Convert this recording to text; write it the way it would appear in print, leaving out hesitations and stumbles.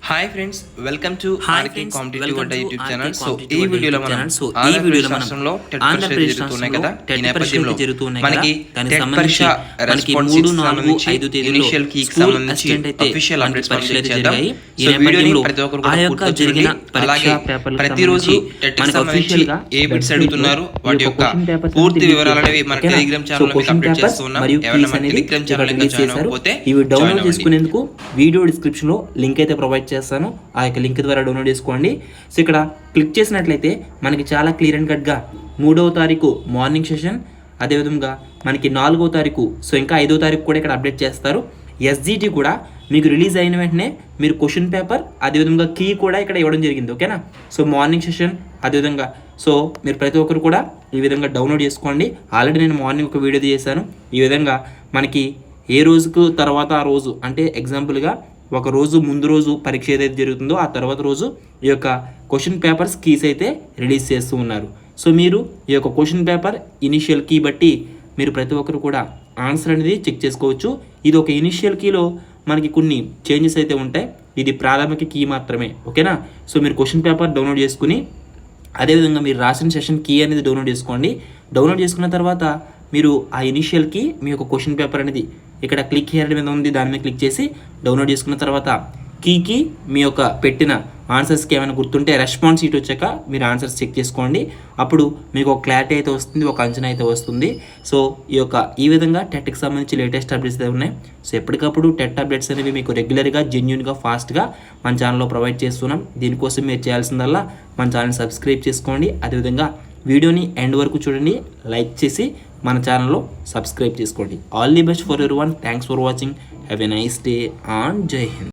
Hi friends, welcome to RK competitive Adda YouTube channel. So ఈ వీడియోలో మనం రాష్ట్రంలో టెట్ పరీక్షలు జరుగుతున్నాయి కదా, ఈ నేపథ్యంలో మనకి టెట్ పరీక్ష రెస్పాన్స్ సంబంధించి ఇనిషియల్ కీ కి సంబంధించి అఫీషియల్ అప్డేట్స్ మనం షేర్ చేద్దాం. సో వీడియోని ప్రతి ఒక్కరు కూడా పూర్తిగా చూడండి. అలాగే ప్రతిరోజు టెట్ కి సంబంధించి ఏ బిట్స్ అడుగుతున్నారు వాటి యొక్క పూర్తి వివరాలు అనేవి మన టెలిగ్రామ్ ఛానల్ లో అప్డేట్ చేస్తూ ఉన్నాం. ఎవరైనా మన టెలిగ్రామ్ ఛానల్ కి జాయిన్ అవ్వకపోతే ఇవి డౌన్లోడ్ చేసుకునేందుకు వీడియో డిస్క్రిప్షన్ లో లింక్ అయితే ప్రొవైడ్ చేస్తాను. ఆ యొక్క లింక్ ద్వారా డౌన్లోడ్ చేసుకోండి. సో ఇక్కడ క్లిక్ చేసినట్లయితే మనకి చాలా క్లియర్ అండ్ కట్గా 3వ తారీఖు మార్నింగ్ సెషన్, అదేవిధంగా మనకి 4వ తారీఖు, సో ఇంకా 5వ తారీఖు కూడా ఇక్కడ అప్డేట్ చేస్తారు. ఎస్జిటి కూడా మీకు రిలీజ్ అయిన వెంటనే మీరు క్వశ్చన్ పేపర్ అదేవిధంగా కీ కూడా ఇక్కడ ఇవ్వడం జరిగింది. ఓకేనా? సో మార్నింగ్ సెషన్ అదేవిధంగా సో మీరు ప్రతి ఒక్కరు కూడా ఈ విధంగా డౌన్లోడ్ చేసుకోండి. ఆల్రెడీ నేను మార్నింగ్ ఒక వీడియో చేశాను. ఈ విధంగా మనకి ఏ రోజుకు తర్వాత ఆ రోజు, అంటే ఎగ్జాంపుల్గా ఒక రోజు ముందు రోజు పరీక్ష ఏదైతే జరుగుతుందో ఆ తర్వాత రోజు ఈ యొక్క క్వశ్చన్ పేపర్స్ కీస్ అయితే రిలీజ్ చేస్తూ ఉన్నారు. సో మీరు ఈ యొక్క క్వశ్చన్ పేపర్ ఇనిషియల్ కీ బట్టి మీరు ప్రతి ఒక్కరు కూడా ఆన్సర్ అనేది చెక్ చేసుకోవచ్చు. ఇది ఒక ఇనిషియల్ కీలో మనకి కొన్ని చేంజెస్ అయితే ఉంటాయి. ఇది ప్రాథమిక కీ మాత్రమే. ఓకేనా? సో మీరు క్వశ్చన్ పేపర్ డౌన్లోడ్ చేసుకుని అదేవిధంగా మీరు రాసిన సెషన్ కీ అనేది డౌన్లోడ్ చేసుకోండి. డౌన్లోడ్ చేసుకున్న తర్వాత మీరు ఆ ఇనిషియల్ కీ మీ యొక్క క్వశ్చన్ పేపర్ అనేది ఇక్కడ క్లిక్ హియర్ మీద ఉంది, దాని మీద క్లిక్ చేసి డౌన్లోడ్ చేసుకున్న తర్వాత కీకి మీ యొక్క పెట్టిన ఆన్సర్స్కి ఏమైనా గుర్తుంటే రెస్పాన్స్ షీట్ వచ్చాక మీరు ఆన్సర్స్ చెక్ చేసుకోండి. అప్పుడు మీకు ఒక క్లారిటీ అయితే వస్తుంది, ఒక అంచనా అయితే వస్తుంది. సో ఈ విధంగా టెట్కి సంబంధించి లేటెస్ట్ అప్డేట్స్ అయితే ఉన్నాయి. సో ఎప్పటికప్పుడు టెట్ అప్డేట్స్ అనేవి మీకు రెగ్యులర్గా జెన్యూన్గా ఫాస్ట్గా మన ఛానల్లో ప్రొవైడ్ చేస్తున్నాం. దీనికోసం మీరు చేయాల్సిందల్లా మన ఛానల్ సబ్స్క్రైబ్ చేసుకోండి. అదేవిధంగా వీడియోని ఎండ్ వరకు చూడండి, లైక్ చేసి మన ఛానల్లో సబ్స్క్రైబ్ చేసుకోండి. All the best for everyone. Thanks for watching. Have a nice day and జై హింద్.